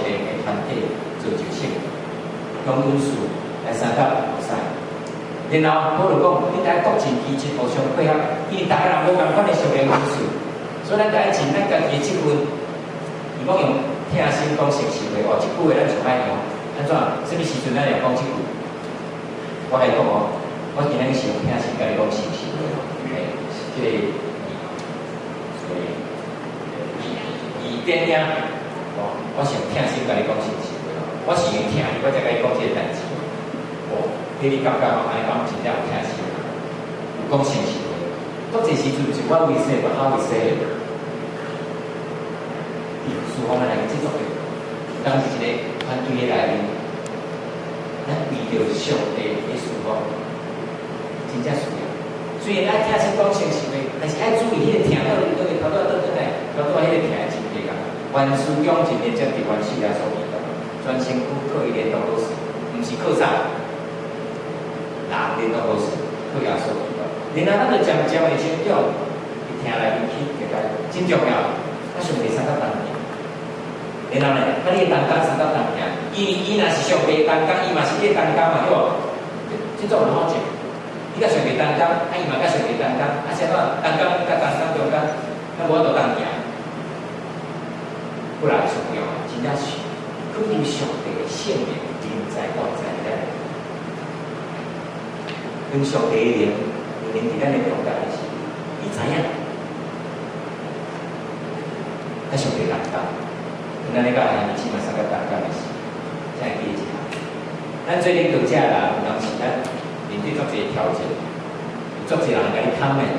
练的团体造就性，用因素来三角比赛。然后我就讲，你在国情基础互相配合，因为大家人无共款的训练因素，所以咱在尽咱家己的这份，如果用听心讲诚实话，哦，这句话咱上爱用，安怎？什么时阵咱要讲这句？我来讲哦，我今日是用听心甲你讲诚实话，即个以点听，哦，我是用听心甲你讲诚实话，我是用听，我才甲你讲这个代志，哦。你感觉吼，安尼讲真正有听死，有讲诚实话。多一时阵就是我为说，我好为说的。书房来制作的，当时一个团队的内面，咱为着上帝的书房，真正需要。虽然爱听先讲诚实话，但是爱注意迄个听到头倒来，迄个听的真对啊。万事讲真认真，伫万事来所遇到，专心课一年都好事，毋是课啥。人连都好事，佢也所遇到。然后咱就渐的成长，伊听来听去，其实真重要。啊，上帝三角同行。然后呢，啊，你的同工三角同行，伊若是上帝同工，伊嘛是你的同工嘛，对无？这种很好讲。你甲上帝同工，啊，伊嘛甲上帝同工，啊，啥物同工甲同工中间，啊，无法度同行。不然重要，真正是肯定上帝的圣名临在到在咱。跟上帝的灵伫咱的中间的时，伊知影，咱上帝同工，跟咱咧甲人起码三个同工的时，才会记一下。咱做领导者啦，有当时咱面对足侪挑战，有足侪人甲你 comment，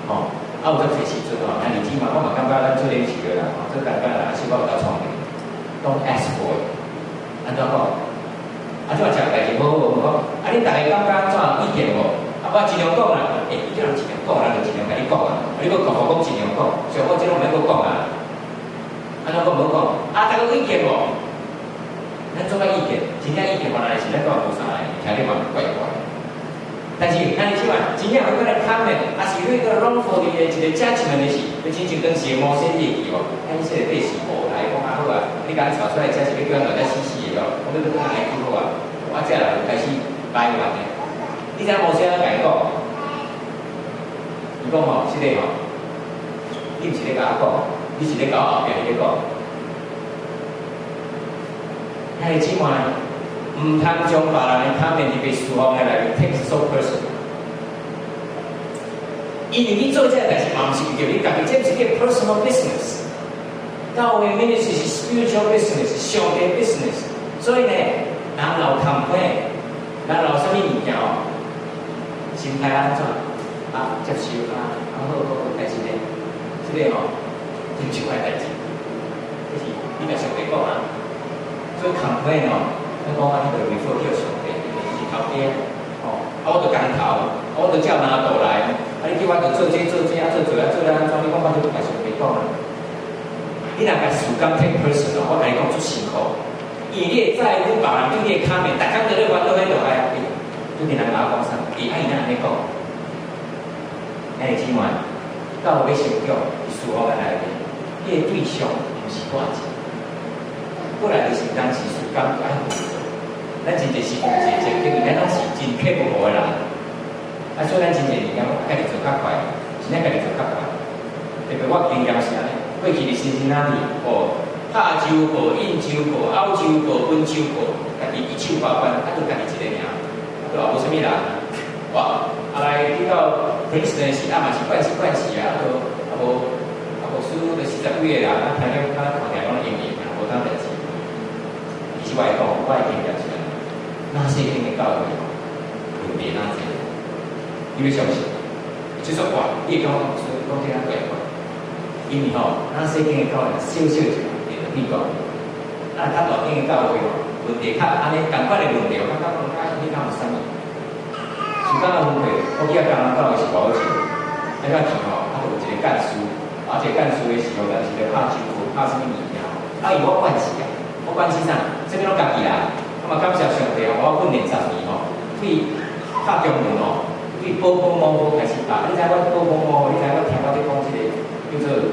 吼，啊有足侪时阵吼，咱起码我嘛感觉咱做领袖的啦，吼，做同工啦，是我有较聪明 ，don't ask for it， 安怎讲？啊，即个食代志好好讲，啊，你逐个感觉怎有意见无？啊，我尽量讲啦，伊叫人尽量讲，咱就尽量甲你讲啊。你要讲我讲尽量讲，上好即拢免搁讲啊。安怎讲无讲？啊，大家有意见无？咱做个意见，真正意见原来是咱讲无啥诶，听你嘛怪怪。但是咱你即话，真正有个来 comment， 啊是有一个 wrongful 的一个 judgment 的是，就亲像当时的摩西日记哦，啊，伊说的是无来讲啊好啊，你甲咱炒出来，这是要叫咱大家死死的哦，我们都讲来几好啊，我这人就开始掰完的。你知摩西怎甲伊讲？伊讲吼，即个吼，你毋是咧甲我讲，你是咧甲我后壁咧讲。迄个即卖。唔通将别人的他们特别书房来 take so personal， 因为你做这个代志嘛，唔是叫你家己，这是一个 personal business。教会 ministry 是 spiritual business， 上帝 business。所以呢，人老谈判，人老什么物件哦，心态安怎啊？接受啊，好，但是呢，这个哦，真少块代志，就是你甲上帝讲啊，做谈判哦。我讲啊，迄个 refer 叫上帝，是头家，哦，啊，我着工头，我着叫拿倒来，啊，你叫我着做这啊，做啊，做啊，你讲我就不甲上帝讲啊。你若甲事工 take person 哦，我甲你讲足辛苦，因为你会在乎别人对你的卡面，逐工在咧烦恼喺度哎，对人甲我讲啥？伊爱伊哪安尼讲？哎，今晚到尾成长，事后来面，你的对象毋是我自己，过来就是当时事工就爱负责。咱真侪时间真侪，因为咱拢是真刻薄的人，啊，所以咱真侪物件家己做较快，真正家己做较快。特别我经验是安尼，过去伫新鲜那里，哦，拍酒报、应酒报、澳洲报、温州报，家己一手包办，啊，就家己一个名，啊，都也无啥物人。哇，啊来去到 Princeton 时，啊嘛是惯习啊，啊无输的40几个人，啊，听了他旁边讲英语啊，无当代志。其实我来讲，我的经验是。那些天的教会，分别那些，你要相信，就是话，你讲说讲这样对话，因为吼，那些天的教会少少一个，也就美国，啊，较大间的教会吼，问题较安尼共款的问题，我感觉你讲有啥物？时间的问题，我记得刚刚教会是保险，那个时候，啊，有一个干事，而且干事的时候，但是咧拍酒拍什么物件，啊，以我关系啊，我关系啥？这边拢家己啦。嘛，感谢上帝我训练10年吼，对拍中门吼，对某开始打。你知我某，你知我听我咧讲即个叫做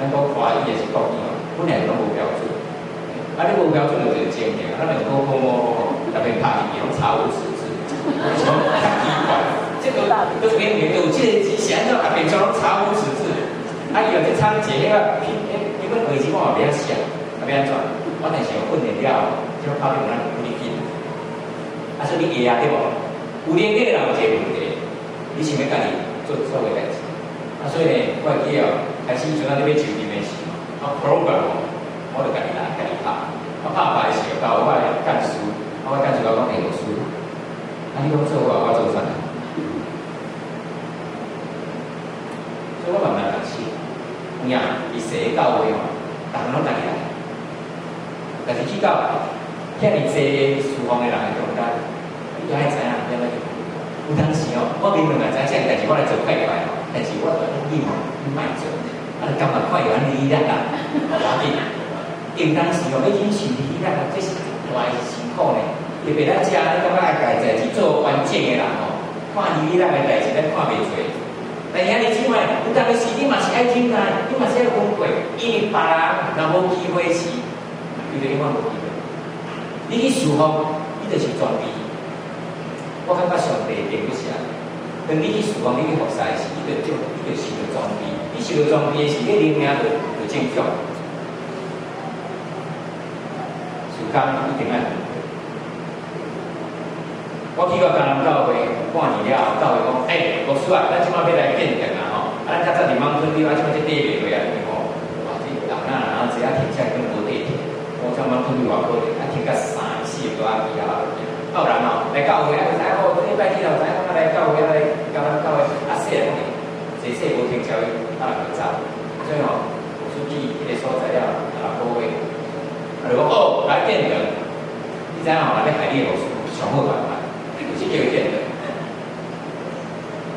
咱讲华语也是国语吼，我本来拢无标准，啊，你无标准就是正经，咱两个特别拍戏，拢查无此志，什么太奇怪，这个都明明有这个之前就特别叫拢查无此志，啊，伊有去参节迄个，迄个耳机我嘛袂晓写，啊，要安怎？我但是训练了，就拍到咱有力劲，啊，所以你会啊对无？有能力的人有一个问题，你想要家己做个代志，啊，所以呢，我会记哦，开始像咱咧要就任的时候，啊 program 我就家己来家己拍，我拍牌的时候，到我的干事，我干事我讲艺术，啊，你讲做我做啥？所以我慢慢学习，有影，伊写到位哦，逐项拢家己来，但是去到遐尼济厨房的人的中间。你爱知影点样？有当时哦，我明明嘛知这个代志，我来做快快哦，但是我就你哦，你莫做，啊，感觉快有安尼力啦，无要紧。因当时哦，要忍受力啦，这是大的辛苦呢。特别咱遮，你感觉爱家代志做完整的人哦，看力啦的代志，咱看袂做。但是安尼即摆，有当时你嘛是爱忍耐，你嘛是要分过，因为别人若无机会时，有的永远无机会。你去事奉，你就是装逼。我感觉上帝并不是啊。当你去事奉、你去服侍时，你就受到装逼。你受到装逼的时，你灵命就正常。事工一定爱分配。我去到江南教会，半年了后，教会讲，牧师啊，咱即摆要来见证啊吼，咱较早伫网村里，即摆这底袂落啊，因为吼，哇，这人啊，然后只要停下来跟无地停，我像网村里偌可能，停到3、4个多啊，后人哦，来教会啊，知影哦，礼拜天就知影讲来教会来教咱教会，啊，细人坐细无停车位，啊，就走。所以吼，出去迄个所在了6个月，啊，就讲哦，来见证，你知影吼，来要害你的牧师上好办法，就是叫伊见证。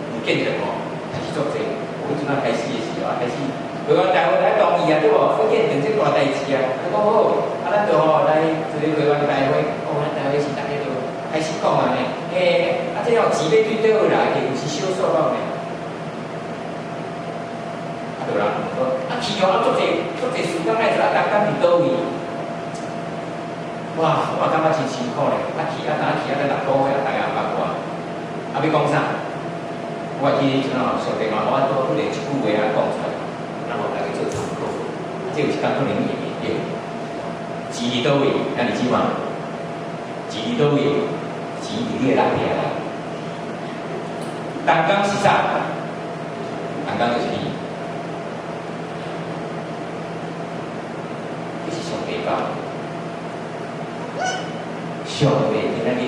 你见证哦，开始做这，我迄阵啊开始的时候啊，开始，就讲大家来同意啊，对无？要见证这大代志啊，就讲好，啊，咱就吼来一个台湾大会，哦，咱大会是大家都。开始讲啊呢，啊，这要钱要对倒位来，是毋是小数目呢？啊，对啦，啊，去哦，啊，做这事工爱做啊，人工伫倒位？哇，我感觉真辛苦咧。啊，去啊，去啊，6个月啊，大家捌我，啊，要讲啥？我记迄阵哦，上帝嘛，我多不连一句话啊讲出来，然后大家做参考。这有一工可能会面对，钱伫倒位？啊，你知嘛？钱伫倒位？钱伫你的内底啦。单工是啥？单工就是你，这是上帝教。上帝今仔日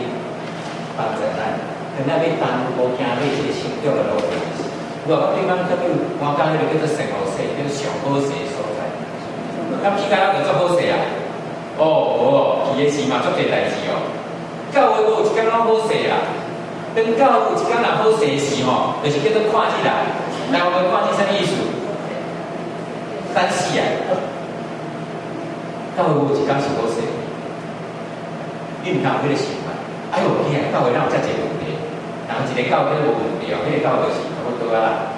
帮助咱，今仔日当无惊你一个成长的路途。如果对方特别我讲迄个叫做神好势，叫做上好势的所在。咁其他就做好势啊？哦，去的是嘛，做侪代志哦。教会无有一间拢好势啦，当教会有一间若好势时吼，就是叫做看起来。来，我们看起什么意思？3、4啊，教会无有一间是好势，你毋通有迄个想法。哎呦，天啊，教会哪有遮济问题？然后一个教会无问题哦，迄个教会是差不多啦。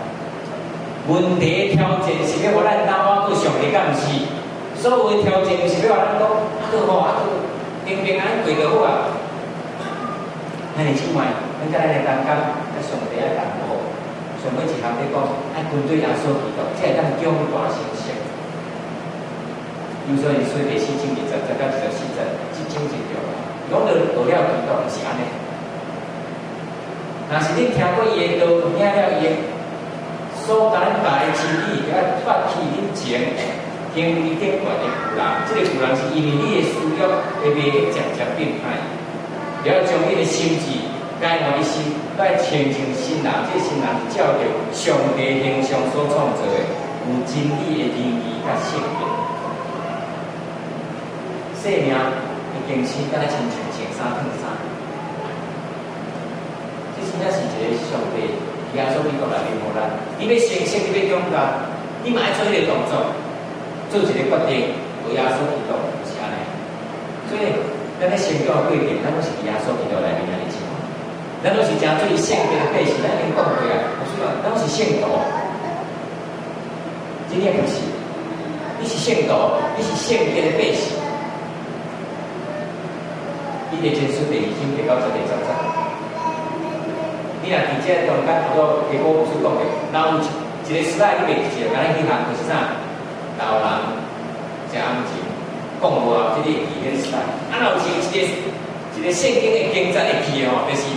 问题挑战是要互咱当我做上帝，敢毋是？所有的挑战是要互咱讲，平平安过就好啊。那你另外，咱再来讲讲，咱上帝爱担保，上尾一项在讲，爱跟对耶稣基督，才会当强大成圣。比如说，你说第4章20到24节，即章是对啦，讲到了基督，毋是安尼。若是你听过伊的道，听了伊的所甲咱教的真理，要发起恁前经历顶悬的巨人，这个巨人是因为你的需要，会袂去渐渐变歹。要将你的心智改换一心，来亲近新人，这新人是照着上帝形象所创造的，有真理的仁义甲性命。生命的更新，敢若亲像穿衫脱衫，这真正是一个上帝耶稣基督来领互咱。你要成圣，你要勇敢，你嘛爱做一个动作，做一个决定，和耶稣基督是安尼。所以。咱咧成长的过程，咱拢是耶稣基督来领咱的生活。咱拢是正最圣洁的百姓，咱已经讲过啊。我说咱拢是圣徒，真正不是。你是圣徒，你是圣洁的百姓。你的前书第2章第9节第10节，你若伫这中间好多结果不是讲的，然后有一个时代你袂记着，敢若迄项就是啥？老人食暗钱，讲无即个记迄个时代。啊，若有一个圣经的经节会记的吼，就是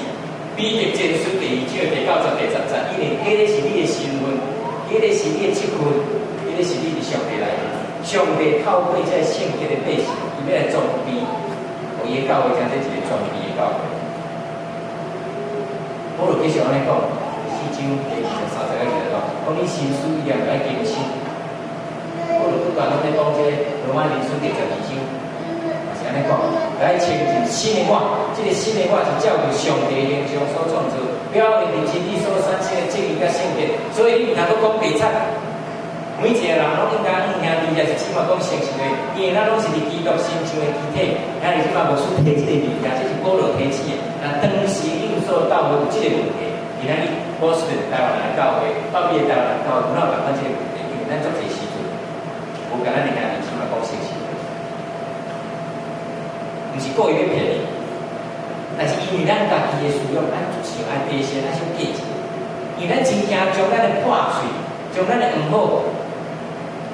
彼得前书第2章第9节第10节，因为迄个是你的身份，迄个是你的职分，迄个是你的上帝来的。上帝透过这圣洁的百姓，伊要来装备。伊的教会将这一个专门的教会，保罗继续安尼讲，4章第23节讲，讲你心思意念要更新。保罗不断拢在讲这个罗马人书第12章，也是安尼讲，来亲近新的我，这个新的我是照着上帝的形象所创造，表明伫真理所产生的正义甲圣洁，所以你唔通讲白贼。每一个人拢应该兄弟也是起码讲诚实的，因为咱拢是伫基督身上的肢体，咱你起码无需提这个物件，这是保罗提起的。那当时应受教会有这个问题，今仔日波士顿台湾人教会，北美台湾人教会，有哪有办法这个问题？因为咱做这时阵，无甲咱的兄弟起码讲诚实的，唔是故意要骗你，但是因为咱家己的需要，咱就爱提升，咱想计较，因为咱真惊将咱的破碎，将咱的唔好。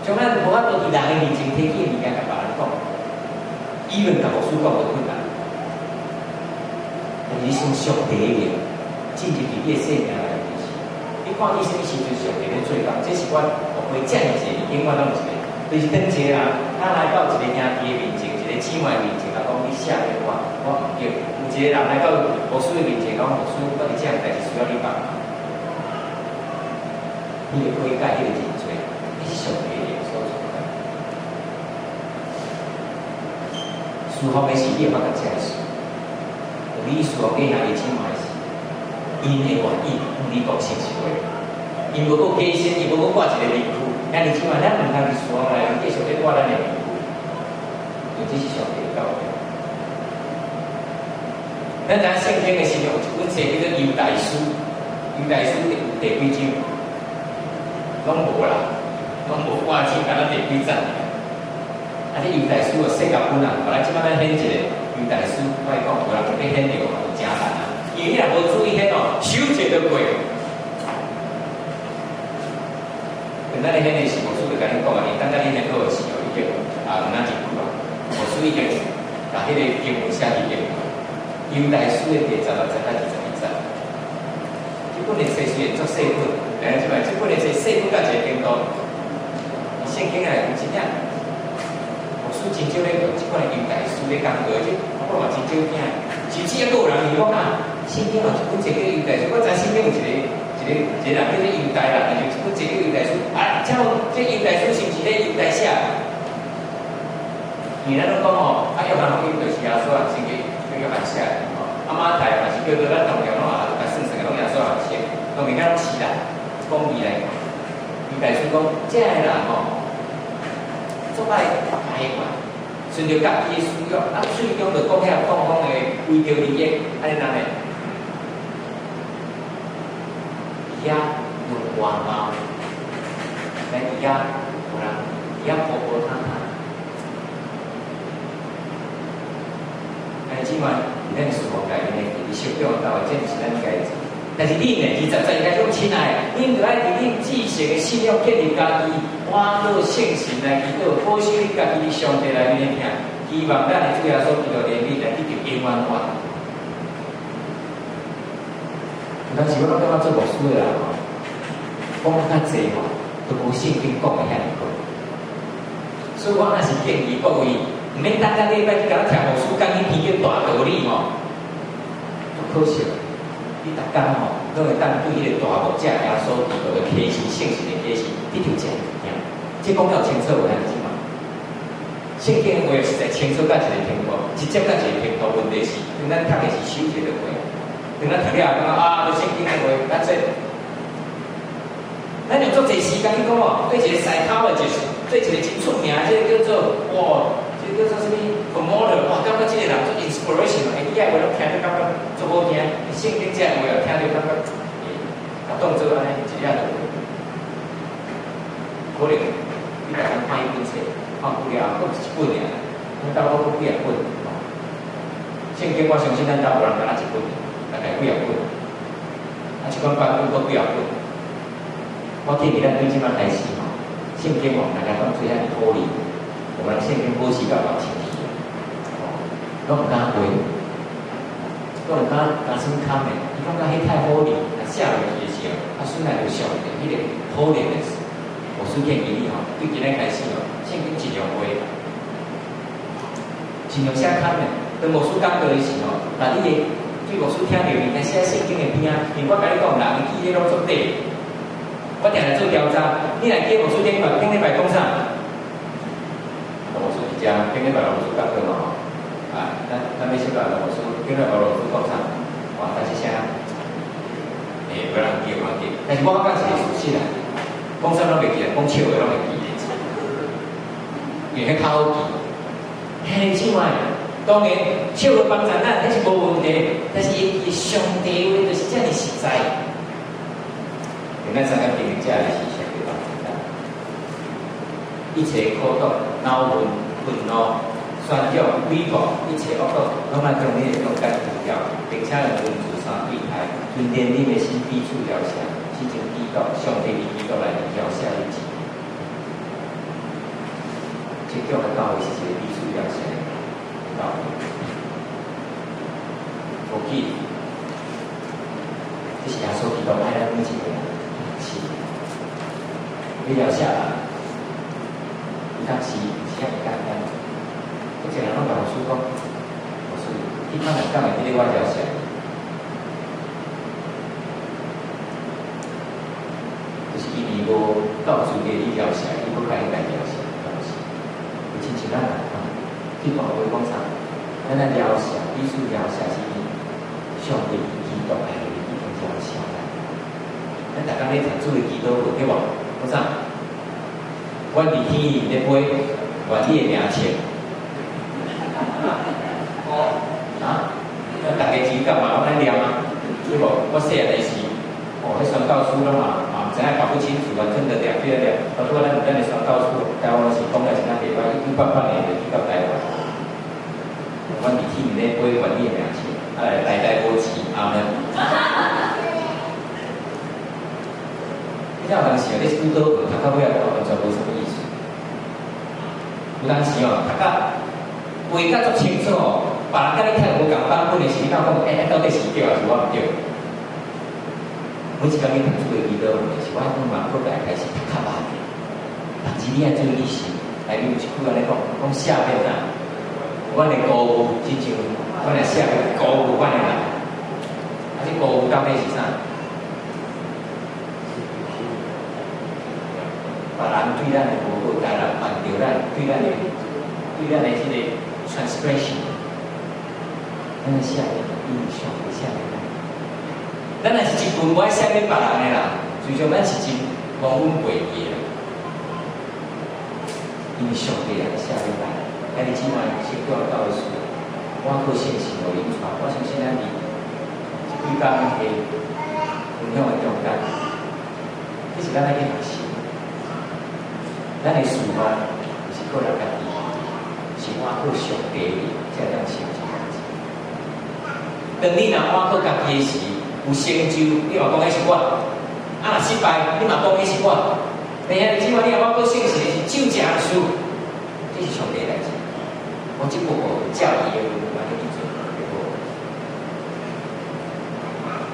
像咱无法度伫人的面前提起的物件，甲别人讲，伊论甲牧师讲就困难。但是从上帝的进入你的生命来开始，你看你什么时阵上帝咧做工？这是我学会这样子，永远拢是个，就是等一个人，他来到一个兄弟的面前，一个姊妹面前，讲你写给我唔对。有一个人来到牧师的面前，讲牧师，我伫这样代志需要你帮忙，你就可以改迄个认罪，你是上帝的。书方的是你法甲这个事，你书方给兄弟姊妹是，因的愿意向你讲诚实话，因无搁加薪，因无搁挂一个名句，兄弟姊妹，咱唔通伫书方内继续咧挂咱的名句，因这是上帝的教育。咱知圣经的时候有一本册叫做《犹大书》，犹大书第几章？拢无啦，拢无挂起，敢若第几章？啊！这犹大书的世界本人，后来即摆咱显一个犹大书，我讲无人要显着，有真难啊！因为你若无注意显哦，手节都过。跟咱咧显的是无书就甲你讲啊，你等下你显好的时候，已经啊唔哪一句啊，无书已经把迄个经文写伫经文。犹大书的第16节到21节，这本的册虽然做细本，但是即摆这本的册细本甲一个程度，圣经啊有真正。真少咧用即款的犹大书咧讲过，即我嘛真少听。甚至还有人是讲啊，圣经嘛一本册叫犹大书，我知圣经有一个人叫做犹大啦，但是一本册叫犹大书。啊，这犹大书是毋是咧犹大写？因为咱拢讲吼，约翰福音就是耶稣啊，圣经叫约翰写的吼。马太嘛是叫做咱同样拢啊，算算个拢耶稣啊写，都物件拢是啦。讲义来讲，犹大书讲，这个人吼。做歹开源，顺着家己的需要，最终就讲遐讲的为着利益，安尼呢？伊啊用外貌，但伊啊有人伊啊婆婆汤汤，但即摆咱是无改变的，伊成长到这是咱该做。但是你呢，20岁应该用亲爱，恁就爱伫恁自身的信仰建立家己，欢乐圣神来祈祷，保守你家己的上帝来面听，希望咱的主耶稣基督怜悯来一直永远活。有当时我拢感觉做牧师的人吼，讲较济吼，都无圣经讲的遐尼好。所以我若是建议各位，毋免等下礼拜去甲我听牧师讲迄篇叫大道理吼，足可惜。你逐工吼，拢会当对迄个大牧者耶稣基督的启示、圣神的启示，你就这样听。这讲了清楚无？安尼嘛？圣经话实在清楚到一个程度，直接到一个程度。问题是，当咱读的是手节的话，当咱读了讲啊，圣经的话，咱用足侪时间去讲哦，对一个psychologist，对一个真出名，这个叫做哇，这个叫做什么 promoter， 哇，感觉这个人做 inspiration， 哎，你爱话拢听着感觉足好听。圣经这话听着感觉，当做安尼一样就可能你大家看一本册。一本尔，我兜我几啊本。圣经我相信咱兜无人敢若一本，大概几啊本。啊，一款版本搁几啊本。我建议咱对即摆开始吼，圣经哦，大家当做遐好哩，我们圣经保持到完成去。拢唔敢背，拢唔敢加深看的，伊感觉迄太好哩，啊写落去的时候，啊孙来就上的，迄个好哩的事。我是建议你吼，对今日开始哦，圣经尽量背，尽量写看的。当牧师讲到的时候，那你的对牧师听着，应该写圣经的边啊，因为我甲你讲，人记迄拢做对。我定来做调查，你来记牧师顶礼拜讲啥？牧师一只，顶礼拜牧师讲过嘛吼。啊，咱要先讲牧师，顶礼拜牧师讲啥？哇，但是啥？无人记，无人记。但是我讲一个事实啊。讲啥拢袂记，讲笑话拢会记，因为较好记。嘿，即摆当然笑话帮咱迄是无问题，但是伊上帝话就是遮尔实在。咱三个平价的是上帝帮咱。一切苦毒、恼恨、愤怒、宣讲、诽谤，一切恶毒，拢来将你的勇敢除掉，并且用文字相对待，训练你的心彼此了解。真正基督，上帝以基督来调写日子。这叫的教会是一个必须了解的教会。我记，这是耶稣基督爱咱每一个人。是，你了解啦，伊当时是遐简单。有一个人拢甲老师讲，老师，你看人讲的，你我了解。就是因为无到处给你了解，伊不该应该了解，了解。有亲像咱人讲，你讲话讲啥？咱来了解，必须了解是上帝基督来的，一定了解咱。咱大家咧读主的基督话，对无？讲啥？阮伫天里咧飞，愿你的名称。啊？大家知道嘛？我咱念啊，对无？我细汉的时，迄宣教书了嘛。真系搞不清楚啊！真的两对了，包括咱的宣教书，台湾是讲的是哪地方？1888年就去到台湾，我伫天里咧飞，愿你的名称，来台无钱，阿门。你有当时哦，你拄倒读到尾啊，完全无什么意思。有当时哦，读到背甲足清楚哦，别人甲你听无共版本的时，你讲到底是对还是我唔对？每一工你读出的基督，就是我从网课来开始读较慢的，但是你爱注意是，内面有一句安尼讲下面啊，阮的歌舞，真正阮的下面歌舞，阮的人，啊，这歌舞到底是啥？别人对咱的无好，但人犯着咱对咱的这个 transgression， 咱的下面印象的下面。咱若是一句我爱写给别人的啦，最终咱是真忘恩背义啦。因为上帝来写给咱，但你即摆先叫我到的时候，我靠信心互因传，我相信咱伫几工的分享的中间，这是咱来去学习。咱的事业是靠咱家己，是我靠上帝的，才当成就。当你若我靠家己的时，有成就，你嘛讲迄是我；啊，若失败，你嘛讲迄是我。但是即摆你若我过信心的是就这样事，这是上帝来做。我只不过教义的部分去做，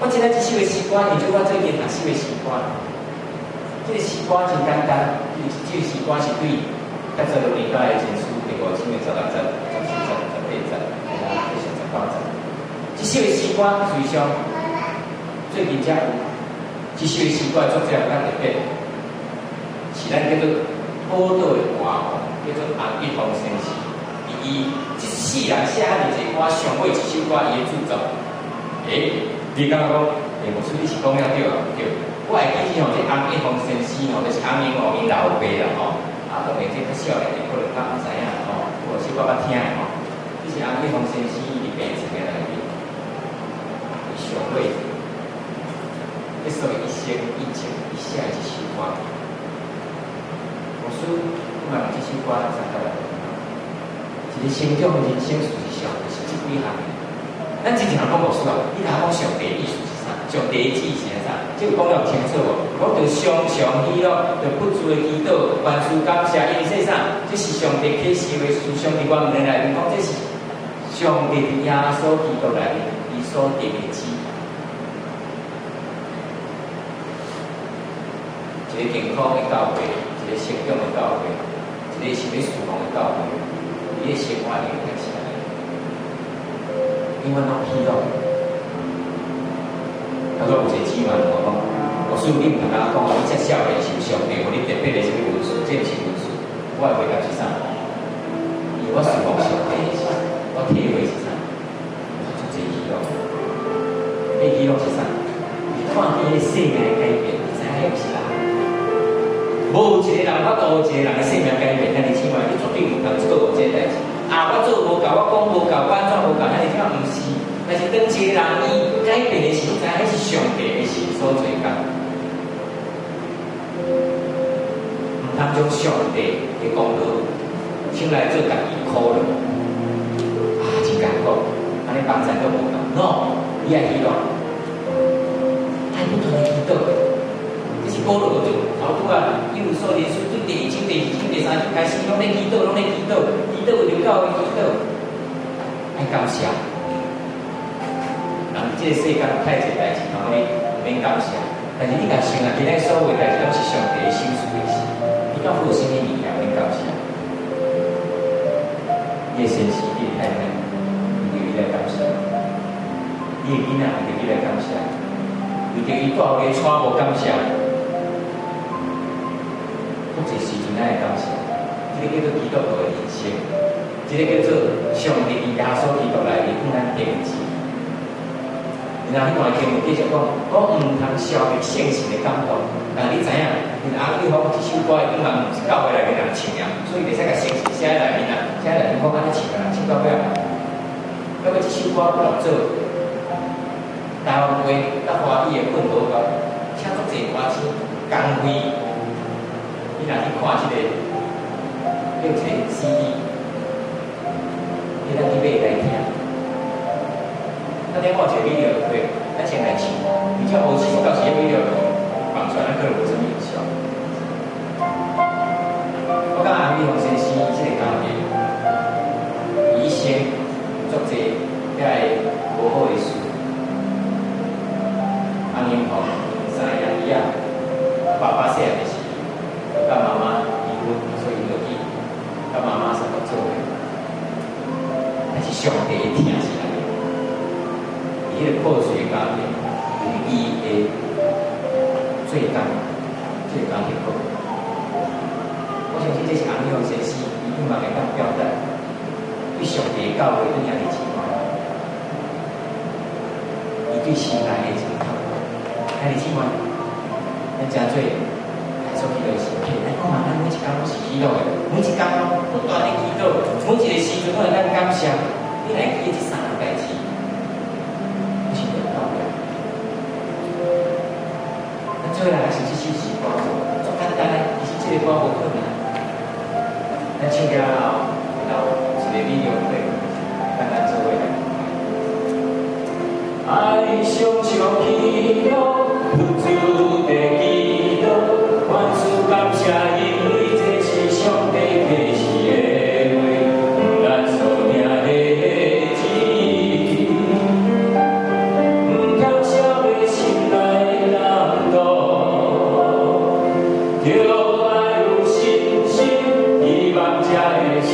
我今仔一首的诗歌，你做我最近读诗的诗歌。这个诗歌真简单，这个诗歌是对较早6年代的前书第5章的16节、17节、18节，然后18节。这首的诗歌随上。最近才有一首诗歌的作者较特别，是咱叫做宝岛的歌王，叫做洪一峰先生。伊一世人写遐尔济歌，上尾一首歌伊的著作。你敢讲？牧师你是讲了对啊？对。我会记起吼，这洪一峰先生吼，就是洪英王因老爸啦吼，当然这较少年的可能较唔知影吼，我是我捌听的吼。这是洪一峰先生伊病情的内面，伊上尾。一首一生一情一下一首歌，我说不买这首歌，才到来。你成长的人生事实上是这几项的。咱之前讲无错啊，你若讲上帝意思是啥？上帝的旨意是啥？这个讲了清楚无？讲着常常喜乐，着不住的祈祷，万事感谢，因为说啥？这是上帝启示的事，上帝原文内面讲，这是上帝伫耶稣基督内面伊所定的旨意。一个健康的教会，一个成长的教会，一个是要侍奉的教会，伊个生活里面是安尼。因为拢喜乐。他说有一个姊妹我讲，老师你唔通甲我讲，你这少年是上帝，互你特别的什么文书，这毋是文书。我的回答是啥？因为我侍奉上帝的时候，我体会是啥？我做这喜乐。这喜乐是啥？看见生命的改变，你知影是啦。无一个人法度，一个人的生命改变，但是起码你绝对唔通做无这代志。啊，我做无够，我讲无够，我安怎无够？但是起码唔是。但是当一个人伊改变的时候，知影是上帝的事所做工。唔通将上帝的功劳，请来做家己苦劳。啊，真艰苦，安尼帮助都无够。No， 你爱喜乐，爱不断的祈祷。是鼓励就头拄啊，伊有所连续对第1章、第2章、第3章开始，拢咧祈祷，拢咧祈祷，祈祷为着教会祈祷，爱感谢。人即个世间太侪代志，然后你唔免感谢，但是你甲想啊，今日所有代志拢是上帝心事的事，你敢有啥物物件免感谢？你的先生，你的太太，你就来感谢；你的囡仔，你就来感谢；为着伊带后个娶无感谢。不一时阵咱会感谢，这个叫做基督徒的人生，这个叫做上帝伫耶稣基督内面向咱定旨。然后迄段经文继续讲，我唔通消灭圣神的感动，但你知影，因阿玉芳这首歌伊根本唔是教会内面人唱呀，所以袂使甲圣神写在内面啊，写在内面讲安尼唱啊，唱到尾啊。要不这首歌不能做，台湾话甲华语的混合歌，请足侪歌星工会。你若去看这个录一个 CD， 你咱去买来听。咱另外一个 video 对，咱先来唱，而且后期到时个 video 放出来，咱可能有什么影响？我讲阿美洪先生这个工业，以前做这个无好的事，阿年红、三样一样，爸爸写的是。甲妈妈离婚，所以就去甲妈妈是合作的，但是上帝的听是安尼，伊迄个破碎的家庭，伊的最感幸福。我相信这是阿弥陀先生，伊希望会当表达对上帝的教会怎样的情况，伊对心内的情况，但是情况，咱真做。做祈祷是骗，咱讲嘛，咱每一工拢是祈祷的，每一工拢不断的祈祷，每一个时阵都会咱感谢，你来记这3个代志，你是得到的。咱做人还是这首诗歌，做简单的，其实这个歌无困难。咱唱了后，然后一个video会，咱来做伙来。爱上像祈祷，不住的祈祷。万事感谢，因为这是上帝启示的话，咱所听的旨意，唔通消灭心内的难度，就爱有信心，希望才会成。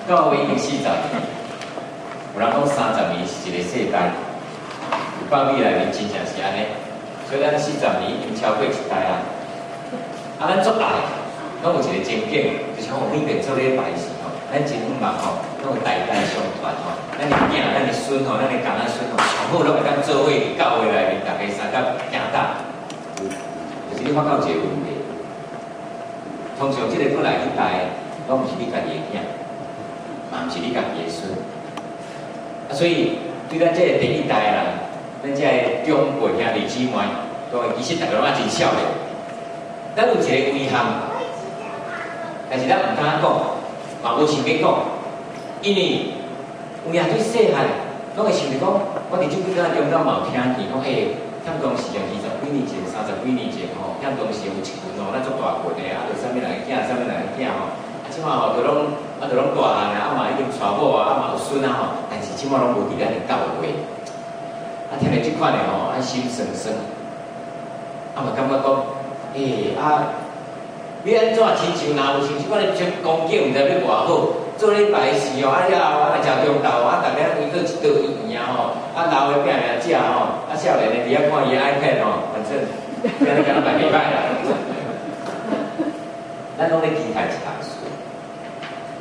到我已经40年，有人讲30年是一个世代，有百米内面真正是安尼，所以咱40年已经超过一代啊。啊，咱做爱，拢有一个情景，就是讲有每遍做礼拜时吼，咱真希望吼，拢有代代相传吼，咱的囝、咱的孙吼、咱的囝仔孙吼，上好拢会当做伙伫教会内面，大家三甲行搭。就是你发觉一个问题，通常这个过来一代，拢毋是你家己的囝。嘛，毋是你家己的孙，啊，所以对咱这个第一代人，咱这个长辈兄弟姊妹，都其实大家拢啊真少的。咱有一个遗憾，但是咱毋敢讲，嘛无想要讲，因为有影对细汉，拢会想着讲，我伫这几工中间嘛有听见讲，向当时啊20几年前、30几年前吼，向当时有一群吼，咱做大群的啊，就啥物人的囝，啥物人的囝吼。即即马吼，就拢大汉啊，嘛已经娶某啊，嘛有孙啊吼，但是即马拢无伫咱的教会。听到即款的吼，心酸酸，嘛感觉讲，你安怎亲像若有像即款的光景，毋知要偌好。做礼拜时哦，了后食中昼，逐个规个一道圆啊吼，老的拼命食吼，少年的伫遐看伊 iPad 吼，反正敢若卖袂歹啦。咱拢咧期待一件事，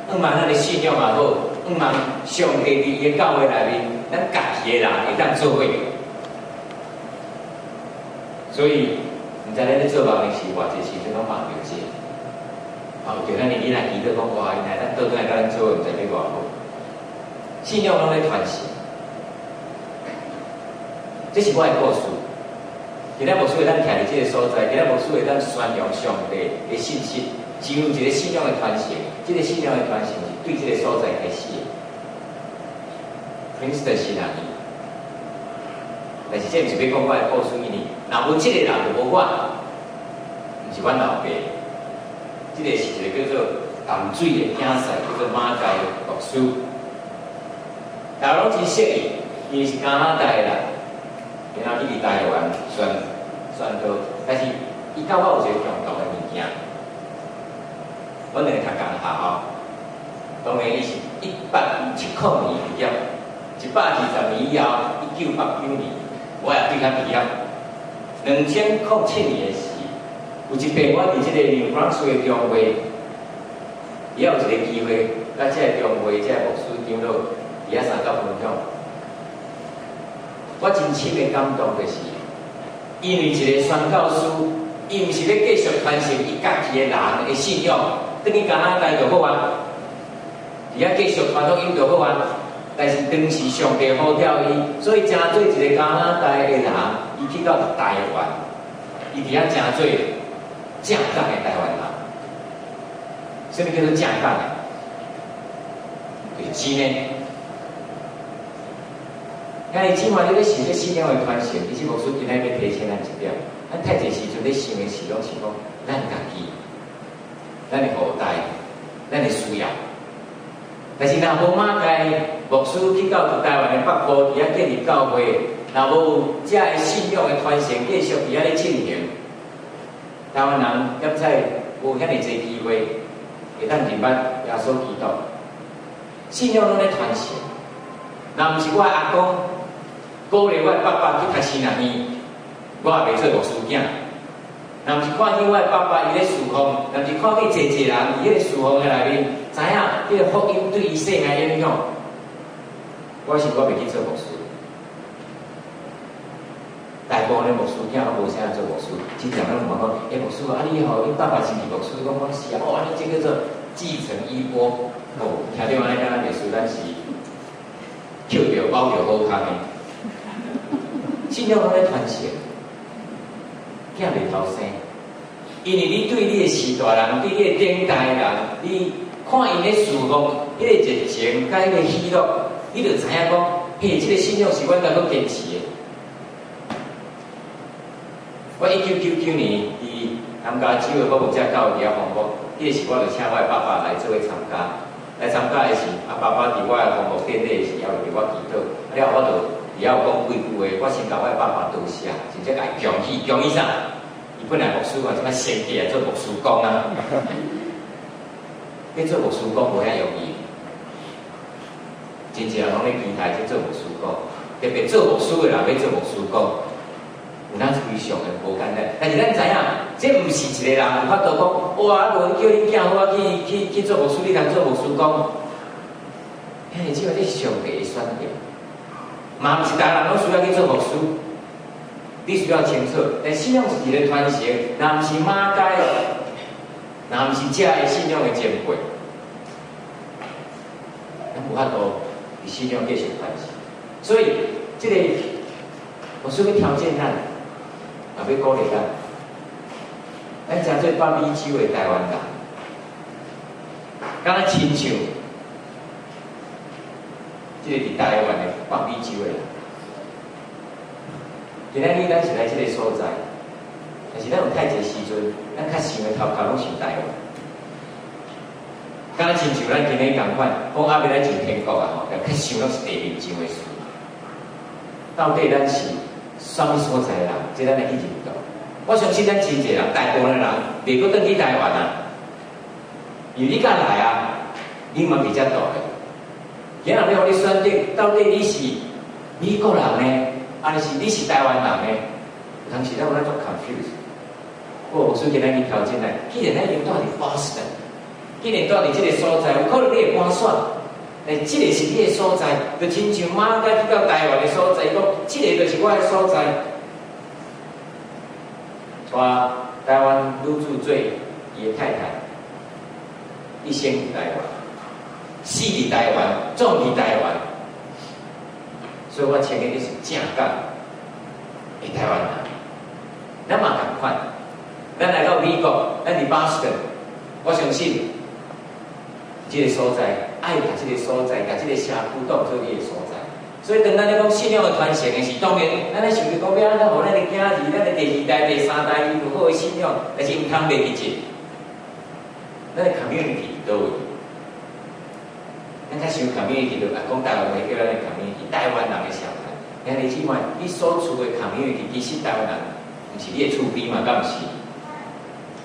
毋茫咱的信仰也好，毋茫上帝伫伊的教会内面，咱家己的人会当做伙。所以，毋知咱咧做梦的时，偌济时阵拢梦着这。就咱年纪来记得讲，哇！原来咱倒转来甲咱做，毋知要偌好。信仰拢咧传承，这是我的故事。今仔牧师会咱徛伫这个所在，今仔牧师会咱宣扬上帝的信息，进入一个信仰的传承。这个信仰的传承是对这个所在开始的。Princeton 是人，但是这毋是要讲我的故事呢。若无这个人就无我，毋是阮老爸。这个是一个叫做淡水的竞赛，叫做马街牧师。大家拢真熟伊，伊是加拿大的人，然后去伫台湾宣道，但是伊甲我有一个共同的物件，阮两个读共学校，当然伊是1879年毕业，120年以后，1989年，我也对他毕业。2007年的时，有一遍我伫即个New Brunswick的中会，也有一个机会，甲即个中会即个牧师长老伫遐相甲分享。我真深的感动就是，因为一个宣教师，伊毋是要继续传承伊家己的人的信仰，等于加拿大就好啊，伫遐继续传福音就好啊。但是当时上帝呼召伊，所以真做一个加拿大的人，伊去到台湾，伊伫遐真做正港的台湾人。什么叫做正港的？就是钱呢。因为今晚你咧想这信仰的传承，其实牧师今仔要提醒咱一点，咱太济时阵咧想的是拢是讲咱家己、咱的后代、咱的需要。但是若无马街牧师去到台湾的北部，伫遐建立教会，若无这个信仰的传承继续伫遐咧进行，台湾人也在无遐尼济机会会当入捌耶稣基督。信仰拢咧传承，若毋是我的阿公鼓励我的爸爸去读神学院，我也袂做牧师囝。若毋是看见我的爸爸伊咧侍奉，若毋是看见济人伫迄个侍奉的内面，知影迄个福音对伊生命影响，我袂去做牧师。大部分的牧师囝拢无啥做牧师，经常拢问讲：牧师啊，你吼，你爸爸是牧师？讲是啊，你这个做继承衣钵。听到安尼敢若历史，咱是捡着包着好康的。信仰拢咧传承。囝袂偷生，因为你对你的时代人，对你的顶代人，你看因咧侍奉，迄个热情，甲迄个喜乐，你就知影讲，嘿，这个信仰是阮能够坚持的。我1999年伫南加州的国母遮教伫遐访问，迄个时我就请我的爸爸来做伙参加。来参加的是，爸爸伫我的访问典礼的时候，伫我祈祷，了我就。也有讲几句话，我先甲我爸爸道谢，真正甲伊恭喜啥？伊本来牧师嘛，即摆升起来做牧师公啊。要做牧师公无遐容易，真侪人拢咧期待去做牧师公，特别做牧师的人要做牧师公，有咱非常的无简单。但是咱知影，这毋是一个人有法度讲，哇！无叫你囝好去做牧师，你通做牧师公？嘿，即个这是上帝的选择。嘛，毋是逐个人拢需要去做牧师，你需要清楚。但信仰是一个传承，若毋是马街，若毋是遮个信仰的前辈，咱无法度伫信仰继续传承。所以，这个牧师要挑战咱，也要鼓励咱。咱诚做北美洲的台湾人，敢若亲像。这个伫台湾的北美洲的人，今仔日咱是来这个所在，但是咱有太济时阵，咱较想的头壳拢想台湾。敢若亲像咱今日共款，讲阿要来进天国啊吼，要较想拢是地面上的事。到底咱是啥物所在的人？这咱来去认同。我相信咱真侪人，大部分人袂阁转去台湾啊，因为你敢来啊，你嘛比较大的。今日要互你选择，到底你是美国人呢，还是你是台湾人呢？有当时咱有咱做 confuse。我所以今日去调整来，既然咱已经住伫 Boston， 既然住伫这个所在，有可能你会搬选。诶，这个是你的所在，就亲像马甲去到台湾的所在，讲这个就是我的所在。带台湾入住做伊的太太，一生伫台湾，死伫台湾，葬伫台湾，所以我前面你是正港的台湾人。咱嘛同款，咱来到美国，咱伫巴斯顿，我相信这个所在。爱把这个所在，把这个社区当做你的所在。所以，当咱咧讲信仰的传承的是，当然，咱咧想着讲要安怎互咱的囝儿、咱的第二代、第三代有好的信仰，但是毋通袂记住，咱的 community 伫倒位？咱较想 community 就讲台湾话叫咱的 community， 台湾人的社会。但你即摆你所处的 community， 其实台湾人毋是你的厝边嘛，敢毋是？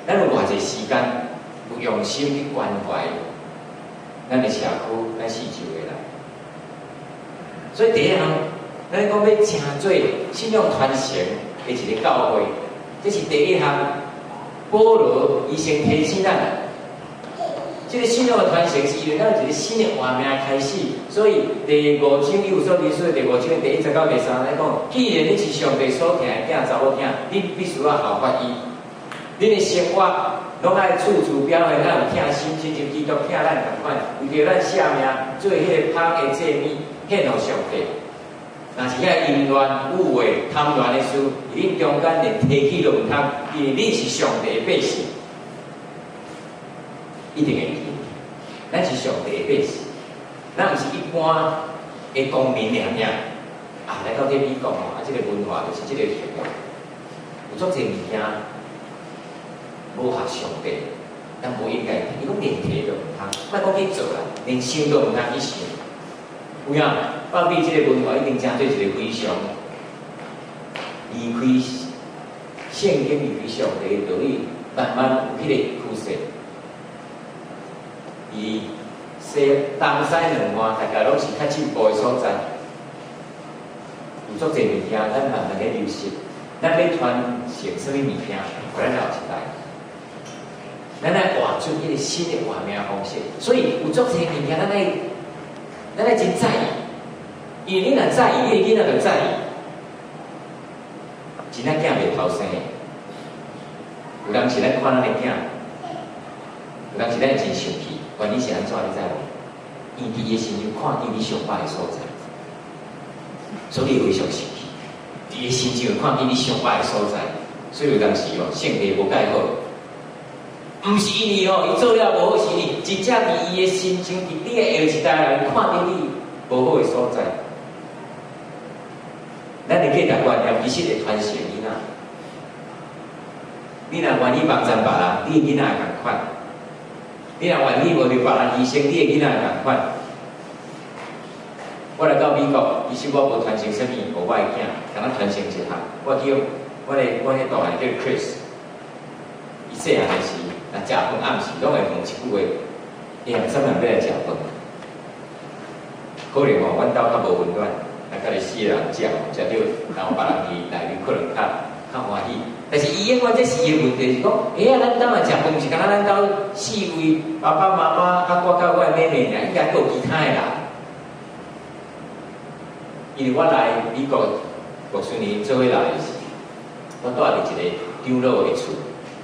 咱有偌济时间，有用心去关怀。咱的社区，咱四周的人，所以第一项，咱讲要成做信仰传承的一个教会，这是第一项。保罗伊先提醒咱，这个信仰的传承是因为咱有一个新的活命开始，所以第5章伊有所提出，第5章第1节到第3来讲，既然你是上帝所疼的囝查某囝，你必须要效法伊，你的生活。拢爱处处表现咱有疼心，亲像基督疼咱同款，为着咱舍命做迄个香的祭物献互上帝。若是遐淫乱、污秽、贪婪的事，恁中间连提起都毋通，因为你是上帝的百姓，一定会记。咱是上帝的百姓，咱毋是一般的公民尔。啊，来到这美国吼，啊，这个文化就是这个情况，有足侪物件。无合上帝，咱无应该，伊讲连提都毋通，莫讲去做啦，连想都毋通去想。有影，包庇这个文化一定正做一个非常离开圣经、离开上帝的道理，慢慢有迄个趋势。而东西两岸，大家拢是较进步的所在，有足侪物件，咱慢慢咧流失。咱要传承什么物件，互咱后一代。咱来活出一个新的活命方式，所以有足侪物件，咱来真在意，因为你若在意，你的囡仔就在意。真仔囝袂偷生，有当时咱看咱的囝，有当时咱真生气，原因是安怎你知无？因伫伊心中看见你上歹的所在，所以非常生气。伫伊心中看见你上歹的所在，所以有当时哦，性格无介好。毋是因为哦，伊做了无好事，真正伫伊的心情，伫你的下一代人看到你无好的所在，咱的价值观念其实会传承囡仔。你若愿意帮助别人，你的囡仔会共款；你若愿意为着别人牺牲，你的囡仔会共款。我来到美国，其实我无传承啥物，予我的囝，敢若传承一项。我叫我迄大汉叫 Chris， 伊细汉的时。那食饭暗时，拢会问一句话：伊下啥物要来食饭？可能吼，阮兜较无温暖，啊，家己4个人食，食着，然后别人去内面可能较欢喜。但是伊永远这是伊的问题是讲，啊，咱兜来食饭，是敢若咱兜4位爸爸妈妈，啊，我甲我的妹妹尔，应该还有其他的人。因为我来美国60年做伙来时，我住伫一个长老的厝。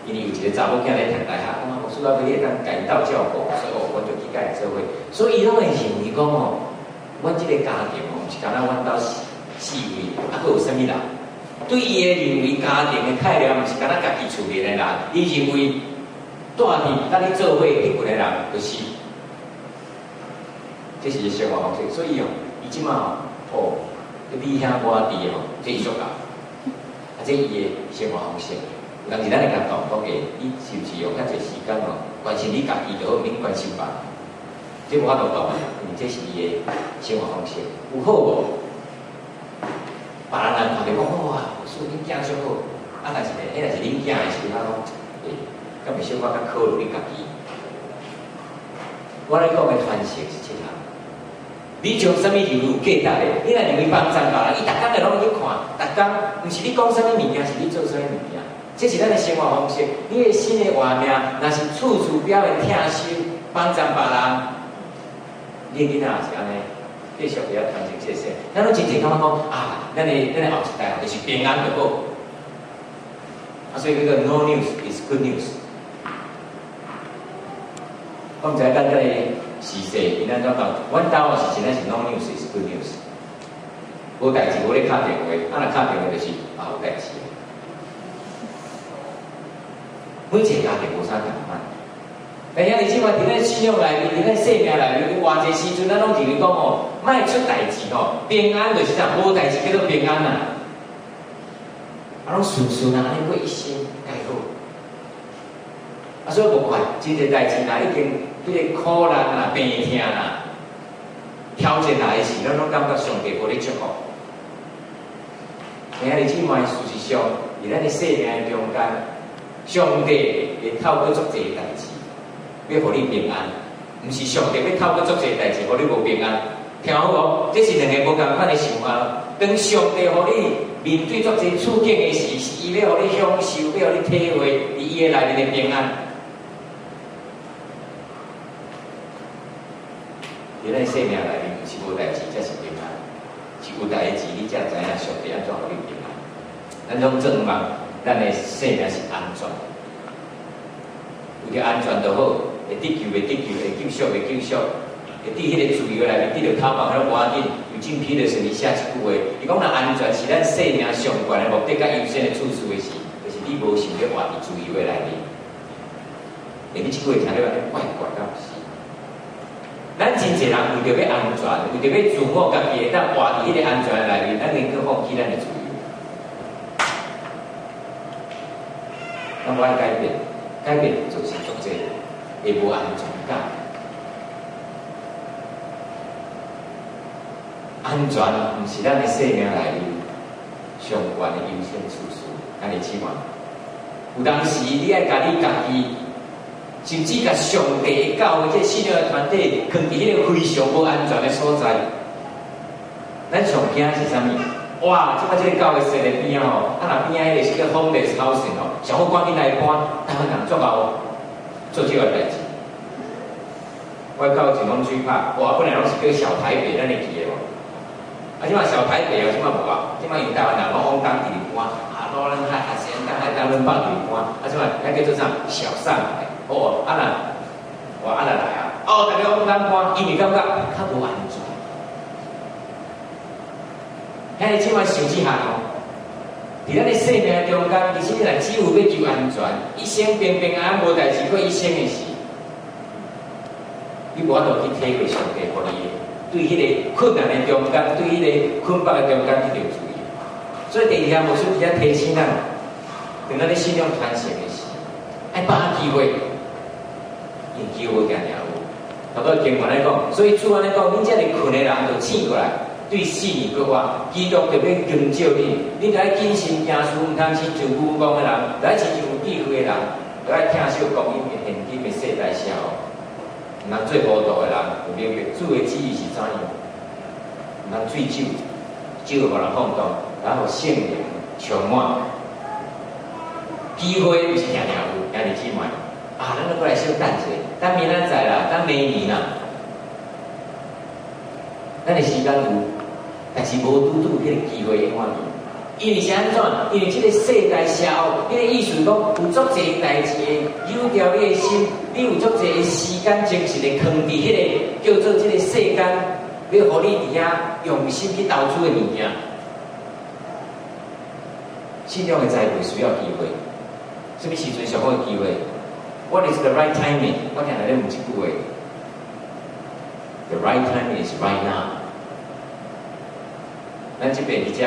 因为有一个查某囝咧读大学，讲我需要要当家道照顾，所以我就去甲伊做伙。所以伊拢会认为讲吼，阮即个家庭吼，毋是敢若阮兜4位，啊，佫有啥物人？对伊的认为家庭的概念，毋是敢若家己厝面的人，伊认为住伫甲你做伙迄群的人，就是这是生活方式。所以哦，伊即马哦，你兄我弟吼，这伊足够，啊，这伊的生活方式。但是咱会甲讲，讲诶，你是毋是用较侪时间哦，关心你家己就好，免关心别人。这无法度讲，因为这是伊的生活方式，有好无？别人看着讲哇，叔恁囝上好，啊，但是呢，迄若是恁囝的时候，他讲，敢会小可较考虑你家己。我咧讲的传承是这样，你从什么理由价值的？你若认为帮助别人，伊逐工就拢去看，逐工，毋是你讲什么物件，是你做什么物件。这是咱的生活方式。你的新的画面，若是处处表现疼惜、帮助别人，你囡仔也是安尼，继续会晓传承这些。咱拢真正感觉讲啊，咱的后一代就是平安就好。啊，所以这个 no news is good news。我毋知咱这个时势，伊咱怎讲？阮兜是真正是 no news is good news。无代志，无咧敲电话，啊，若敲电话就是啊有代志。每一个家庭无啥共款。但是你即摆伫咱信仰内面，伫咱生命内面，偌济时阵，咱拢认为讲哦，莫出代志哦，平安就是啥，无代志叫做平安啦。啊，拢顺顺啊，安尼过一生，介好。啊，所以无怪，真个代志若已经迄个苦难啦、病痛啦、挑战来时，咱拢感觉上帝无咧祝福。今日即摆事实上，伫咱的生命中间，上帝会透过做这个代志，要互你平安，毋是上帝要透过做这个代志，互你无平安。听好无？这是两个无共款的想法。当上帝互你面对做这处境的时，是伊要互你享受，要互你体会伊的内面的平安。伫咱生命内面，毋是无代志，才是平安；是有代志，你才知影上帝安怎互你平安。咱种正望，咱的生命是安全，有着安全就好，会得救袂得救，会救赎袂救赎，会伫迄个自由内面得着头毛，迄个无要紧。有真批的是你写一句话，伊讲若安全是咱生命上悬的目的，甲优先的处事的事，就是你无想要活伫自由的内面。你即句话听了安尼怪怪敢毋是？咱真侪人为着要安全，为着要自我家己会当活伫迄个安全的内面，咱宁可放弃咱的自由。咱无爱改变，改变就是做这个，会无安全感。安全毋是咱的生命内面上悬的优先处事，安尼起码。有当时你爱家己家己。甚至甲上帝教的这信仰的团体，放伫迄个非常无安全的所在。咱上惊是啥物？哇！即摆这个教会设在边哦，啊若边仔迄个是个 homeless housing哦，上好赶紧来搬，台湾人足够做这个代志。我到前拢水拍，哇！本来拢是叫小台北，咱会记的无？啊，即摆小台北哦，即摆无啊，即摆因台湾人拢往当地搬，啊，罗人海先当海当伦北地搬，啊，即摆咱叫做啥？小上海。哦，啊啦，我啊啦来啊！哦，大家往南搬，因为感觉较无安全。遐你即摆想一下哦，伫咱的生命中间，其实你若只有要求安全，一生平平安安无代志过一生的事，你无法度去体会上帝互你对迄个困难的中间，对迄个困迫的中间去注意。所以第二项无需要提醒咱，等咱咧信仰传承的时，爱把握机会。机会定定有，头个经文来讲，所以主安来讲，恁这个困的人就醒过来，对死而搁活。基督特别拯救你，你着爱谨慎行事，毋通亲像愚妄的人，着爱亲像有智慧的人，着爱听受公义的现今的世代社会，毋通做糊涂的人，有明白主的旨意是怎样，毋通醉酒，酒互人放荡，然后圣灵充满。机会毋是定定有，兄弟姊妹。啊，咱都过来小等者，等明仔载啦，等明年啦，咱的时间有，但是无拄迄个机会的看见。因为是安怎？因为这个世代社会，迄个意思讲，有足侪代志的有条你的心，你有足侪的时间精神的放伫迄个叫做这个世间，要互你伫遐用心去投资的物件。信仰的栽培需要机会，什么时阵上好的机会？ What is the right timing？ 我听来咧问一句话 ：The right timing is right now。咱这边伫遮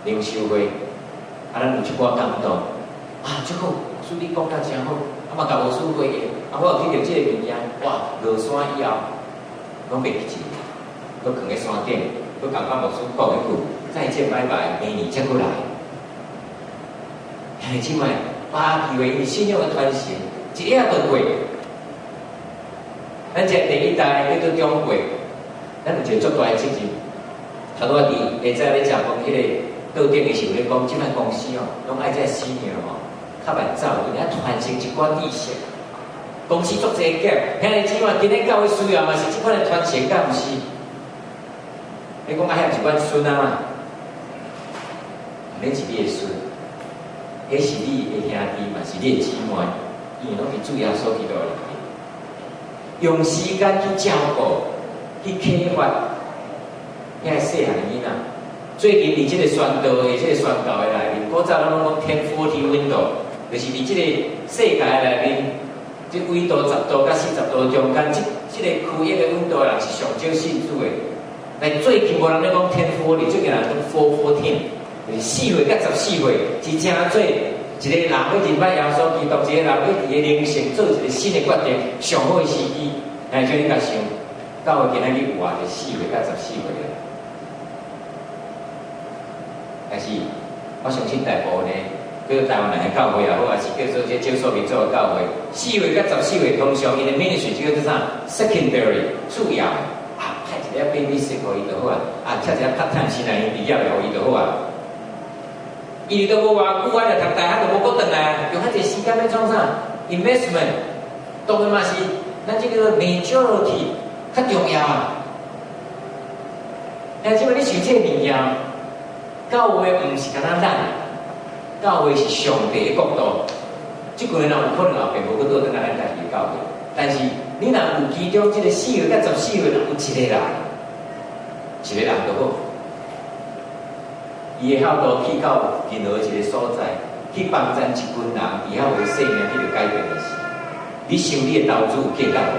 灵修会，啊，咱有一寡感动，啊，最好，师你讲得真好，啊嘛甲无师会嘅。啊，我有去到这个物件，哇，落山以后，拢袂记，搁放在山顶，搁甲牧师讲一句再见拜拜，明年再过来。兄弟姊妹，把机会因信仰的传承，一夜就过。咱这第一代叫做中国，咱有一个足大的责任。头拄仔伫下早咧食饭，迄个桌顶的时候咧讲，即摆公司哦，拢爱在新年哦，较慢走，因为传承一寡知识。公司做这个，兄弟姊妹，今日教会需要嘛是即款的传承，敢毋是？你讲爱遐一款孙啊嘛，免是你的孙，迄是你的兄弟嘛，是你的姊妹，因为拢是主耶稣基督里面，用时间去照顾、去启发遐细汉的囡仔。最近伫即个宣道的、即个宣教的内面，古早拢讲天40 window， 就是伫即个世界内面。即纬度10度甲40度中间，即个区域的温度人是上少信主的。但最近无人咧讲天40，最近人讲414，就是4岁甲14岁，是正做一个人要认捌耶稣基督，一个人要伫个灵性做一个新的决定，上好的时机。哎，叫你甲想，到今仔日活就4岁甲14岁了。但是我相信大部分呢。叫做台湾人的教会也好，还是叫做这少数民族的教会，4岁甲14岁通常因的 ministry 叫做啥 secondary 次要的啊，派一个 babysitter 互伊就好啊，啊，请一个 part time 新来毕业了互伊就好啊。伊都无偌久，我来读大学就无搁转来，用遐济时间要创啥 investment， 当然嘛是咱这个 majority 较重要啊。但即摆你想这个物件，教会毋是干那咱。教会是上帝的国度，即群人有可能后边无去倒转来咱家己的教会，但是你若有其中即个4岁甲14岁，有一个人就好，伊会晓度去到任何一个所在，去帮助一群人，以后为生命去着改变的事。你想你的投资有价值无？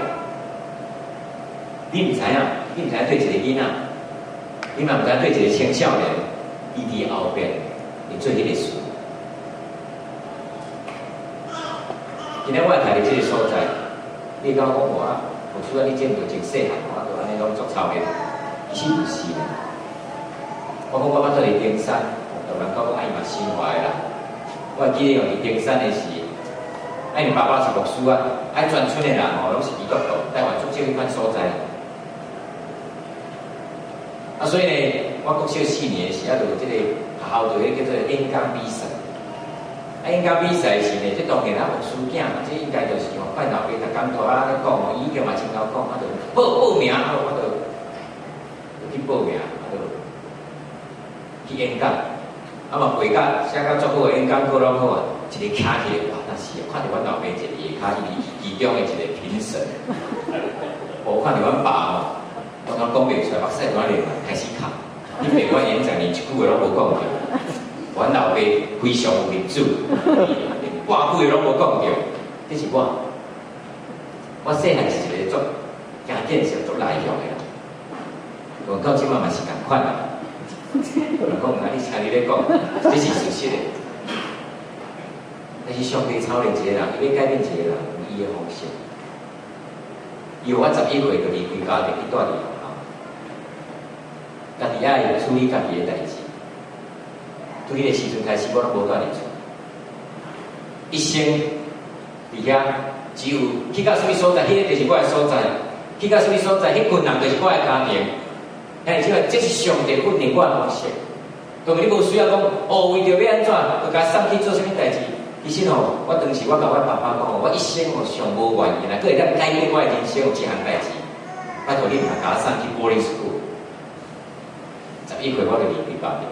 你毋知影，你毋知影对一个囡仔，你嘛毋知影对一个青少年，伊伫后边会做迄个事。今天我来睇你这个所在，你甲我讲话，我除了你见到真细汉，我就安尼拢做操练，其实不是的。我讲我捌做伫登山，有人讲我爱嘛心怀啦。我记得用伫登山的时，因爸爸是牧师啊，爱全村的人哦，拢是基督徒，台湾足少迄款所在。啊，所以呢，我国小4年的时，就有这个学校就迄叫做演讲比赛。啊，演讲比赛时呢，这当然牧师囝嘛，这应该就是吼，拜老爸逐工大啊咧讲吼，伊已经嘛真够讲，啊，就报名，啊，我就去报名，啊，就去演讲，啊嘛背甲写甲足好的演讲稿拢好啊，一个徛起来，哇，那是看到阮老爸一个下骹其中的一个评审，无看到阮爸吼，我讲袂出来，目屎在流，开始哭，你别我演讲连一句话拢无讲着。阮老爸非常有民主，半句拢无讲着。这是我细汉是一个做行建设、做内向的人，讲到即摆嘛是共款啦。人讲哪你听你咧讲，这是事实的。但是上帝操练一个人，伊要改变一个人，有伊的方式。伊我11岁就离开家庭，去住伫学校，家己爱处理家己的代志。从迄个时阵开始，我拢无住伫厝，一生伫遐，只有去到什么所在，迄个就是我的所在；去到什么所在，迄群人就是我的家庭。哎，这是上帝训练我的方式。当然你无需要讲，哦，为着要安怎，就甲送去做什么代志。其实吼，我当时我甲我爸爸讲，我一生吼上无愿意啦，佫会当改变我的人生有一项代志。拜托你，甲我送去boarding school。11岁我就离开家庭。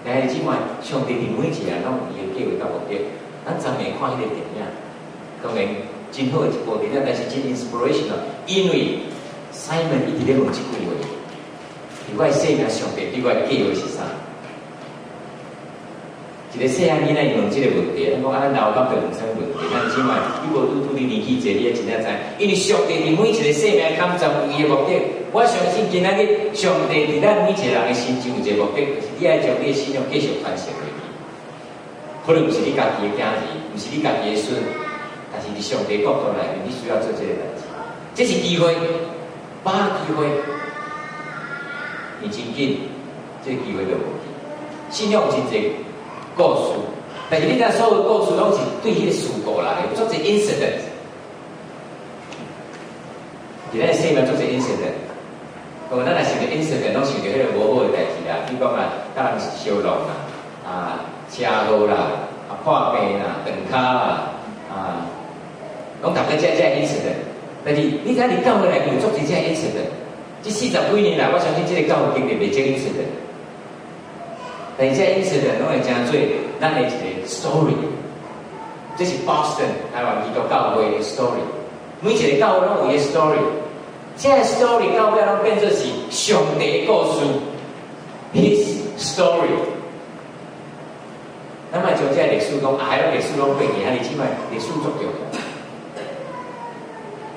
但是即摆，上帝伫每一个人拢有伊的计划甲目的。咱昨暝看迄个电影，当然真好的一部电影，但是真 inspirational， 因为 Simon 一直咧问即句话：，伫我的生命上帝对我的计划是啥？一个细汉囡仔伊问即个问题，咱讲咱老感就问啥问题？咱即摆你无拄你年纪济，你也真正知，因为上帝伫每一个生命坎中有伊的目的。我相信今仔日上帝伫咱每一个人的心中有一个目的，就是你爱将你的信仰继续传承落去。可能毋是你家己的囝儿，毋是你家己的孙，但是伫上帝角度来面，你需要做这个代志，这是机会，把握机会，你真紧，这个机会就无去。信仰真侪故事，但是你睇所有故事拢是对迄个事故来的，做一 incident。伫咱生命做一 incident， 咱若想着 incident， 拢想着迄个无好的代志啦，比如讲啊，当然是烧弄啦，车祸啦，破病啦，断骹啦，拢大家这 incident。但是你睇你教会内面做一这 incident， 这40几年来，我相信这个教会经历袂这 incident。但是这 incident 拢会真做咱的一个 story， 这是 Boston 台湾基督教会的 story。每一个教会拢有伊个 story， 这个 story 到尾拢变做是上帝的故事 ，His story。咱莫将这历史讲，还有历史拢过去，还是起码历史足重要。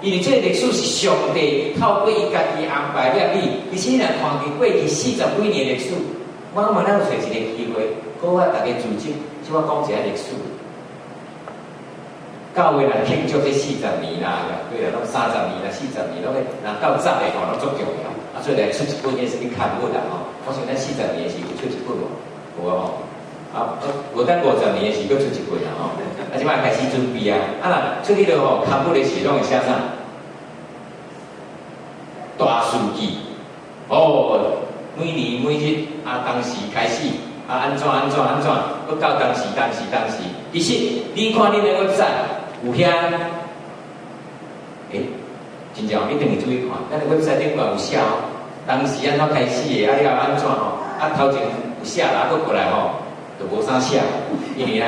因为这个历史是上帝透过伊家己安排了你且若看见过去40几年的历史，我嘛咱有找一个机会，好啊，大家组织，即我讲一下历史。教会人庆祝这40年啦，对啦，拢30年啦、40年，拢若到早的吼，拢足重要。所以来出一本也是去看本啦吼。我想咱40年是有出一本无？无吼。无等50年是搁出一本啦吼。即摆开始准备啊。若出去了吼，看本的时拢会写啥？大事记。每年每日当时开始安怎，搁到当时。其实你看恁的website。有遐，真正一定会注意看。咱的website顶面有写哦，当时安怎开始的，了安怎吼，头前有写啦，搁过来吼，就无啥写，因为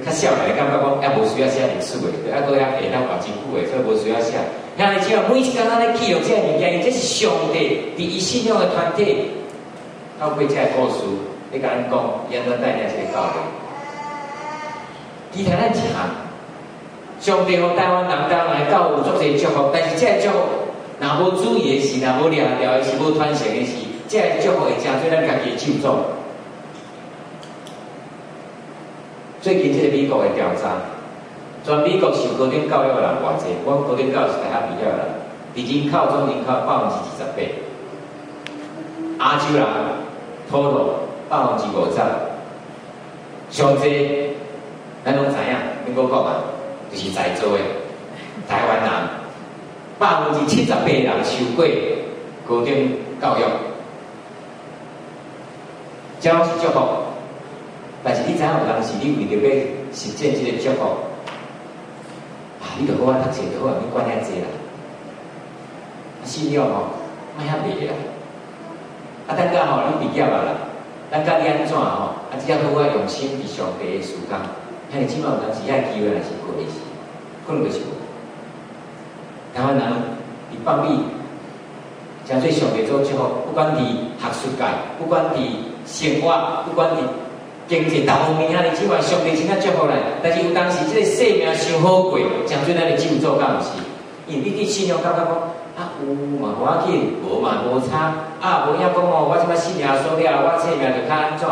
较少年感觉讲，无需要写历史的，搁遐下当话真久的，所以无需要写。遐你只要每一工咱咧记录这物件，因这是上帝伫伊信仰的团体，透过这个故事，你甲咱讲，伊安怎带领这个教会。其他咱一项。上帝互台湾人来教有足侪祝福，但是这个祝福若无注意的是，若无掠调的是，无传承的是，这个祝福会真做咱家己的咒诅。最近这个美国的调查，全美国受高等教育的人偌济？我高等教育是大学毕业的，伫人口总人口28%，亚洲人total50%，上济咱拢知影，美国国嘛。就是在座的台湾人，78%的人受过高等教育，这拢是祝福。但是你知影有当时你为着要实践这个祝福，你着好读册，着好免管遐济啦。信仰吼，莫遐迷啦。等下吼你毕业啊啦，等下你安怎吼？只要好用心伫上帝的事工。遐你起码有当时遐机会，若是过的是，可能就是无。台湾人伫北美，真做上帝做祝福，不管伫学术界，不管伫生活，不管伫经济大方面，遐你起码上帝真正祝福咱。但是有当时这个生命伤好过，真做咱的救助，敢毋是？因为你对信仰感觉讲有嘛无要紧，无嘛无差，无影讲哦，我即摆信仰所了，我生命就较安怎？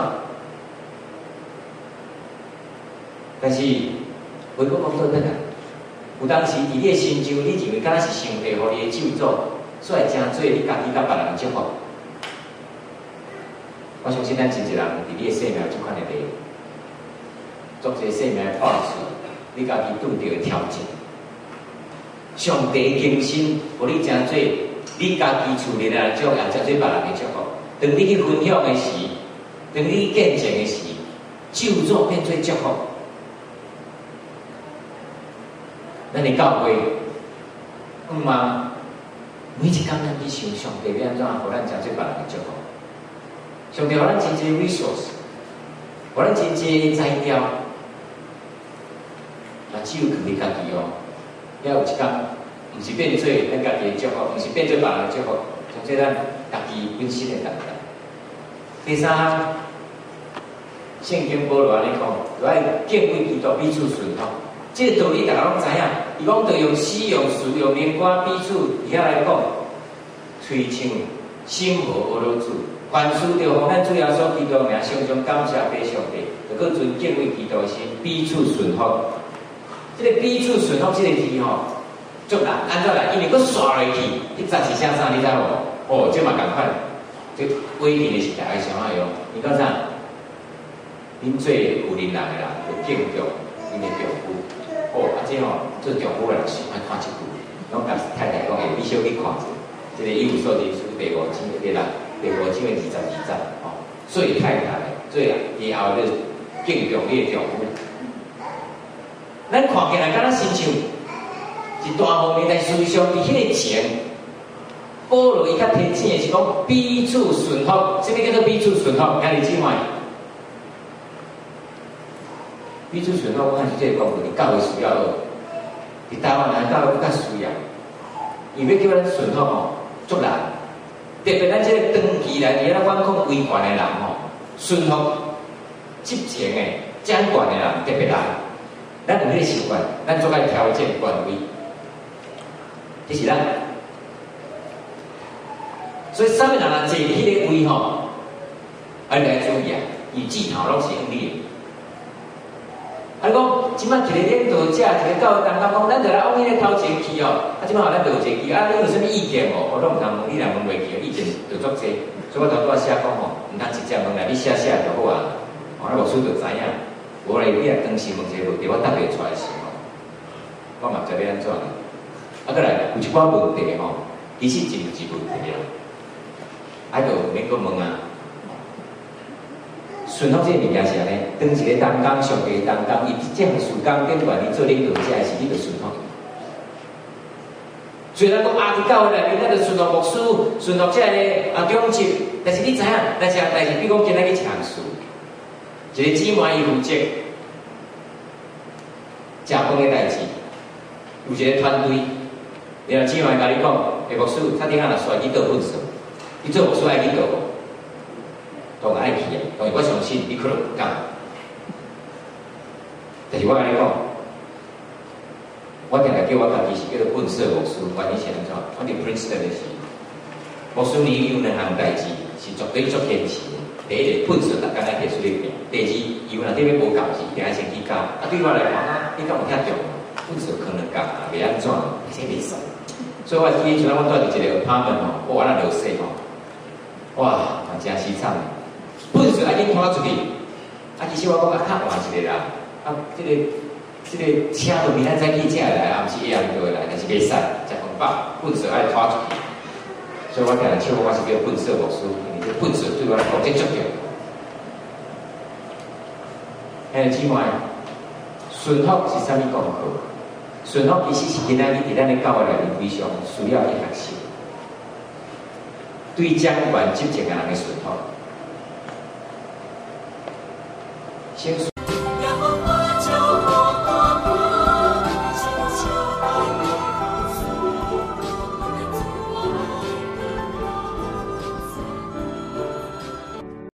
但是，回过讲倒转来，有当时伫你的心中，你认为敢若是上帝互你的救助，所以真做你家己甲别人祝福。我相信咱真侪人伫你的生命有即款的例，做一个生命的破碎，你家己拄着的挑战，上帝的精心，互你真做你家己处理来祝福，也真做别人的祝福。当你去分享的时，当你见证的时，救助变做祝福。咱的教会，嘛，每一工咱去想上帝要安怎，互咱真做别人的祝福。上帝互咱真侪 resource， 互咱真侪材料，嘛只有靠你家己哦。要有一工，毋是变做咱家己的祝福，毋是变做别人的祝福，像这咱家己本身的担当。第三，圣经保罗安尼讲，就爱敬畏基督，彼此顺服。这个道理大家拢知影，伊讲着用诗、用词、用灵歌彼此伫遐来讲，吹唱心和俄罗主，凡事着互咱主耶稣基督名，常常感谢俾上帝，就搁尊敬畏基督的心，彼此顺服。这个彼此顺服这个字吼，足难，安怎来？因为佫刷落去，迄杂是啥啥，你知无？哦，这嘛共款，这规定的是大家想下哟。你讲啥？恁做有能人的人，就敬重恁的丈夫。哦，这吼做丈夫的人想爱看一句，拢甲太太讲，你小去看者，这个义务所人数第5000个人，第5022站哦，做太太的，做以后就敬重你的丈夫。咱看起来敢若亲像一大方面，但事实上伫迄个前，保罗伊较提醒的是讲彼此顺服，什么叫做彼此顺服？兄弟姊妹，彼此顺服，我看是这个讲的，教会需要的，伫台湾人教会较需要，因为叫咱顺服吼，足难，特别咱这个长期来伫咧管控规权的人吼，顺服执政的掌权的人特别难。咱有迄个习惯，咱做爱调整权威，这是咱。所以上面人坐伫迄个位吼，爱来注意啊，伊指头拢是用你。啊，你讲即摆一个领导者，一个教会当讲，咱就来往迄个头前去哦。啊，即摆咱就有一个去啊，你有啥物意见无？我拢毋通问，你若问袂去，意见就足济。所以我头拄仔写讲吼，毋通直接问来，你写就好啊。哦，那牧师就知影。无咧，你若当时问这个问题，我答袂出来是吼，我嘛知要安怎。啊，再来有一寡问题吼，其实真是问题啦，啊，就免阁问啊。顺服这个物件是安尼，当一个当工上帝当工，伊这项事工顶管你做领导者的是你着顺服。虽然讲啊，伫教会内面咱着顺服牧师、顺服这个长职，但是你知影，咱一项代志，比如讲今仔去一项事。一个姊妹伊负责食饭的代志，有一个团队，然后姊妹甲你讲，牧师，他顶下若需要去倒粪扫，你做牧师爱去倒无？当然爱去啊，当然我相信你可能不敢。但是我甲你讲，我定来叫我家己是叫做粪扫牧师，原因是安怎？我伫 Princeton 的时，牧师你有两项代志是绝对足坚持的。第一个，粪扫逐工爱摕出去拼；第二，伊有若伫要补教是，定爱先去教。啊，对我来讲，你敢有听着？粪扫可能教啊，袂安怎，而且袂爽。所以我记迄阵我住伫一个 apartment 吼，我那落雪吼，哇，真凄惨。粪扫爱紧拖出去，啊，其实我讲较换一个啦，啊，这个车就明仔早起才会来，啊，毋是下暗就会来，但是袂使食饭饱，粪扫爱拖出去。所以我定笑我是叫粪扫牧师。粪扫对我来讲最重要。兄弟姊妹，顺服是啥物功课？顺服其实是今仔日伫咱的教会内面非常需要去学习，对掌权执政的人的顺服。先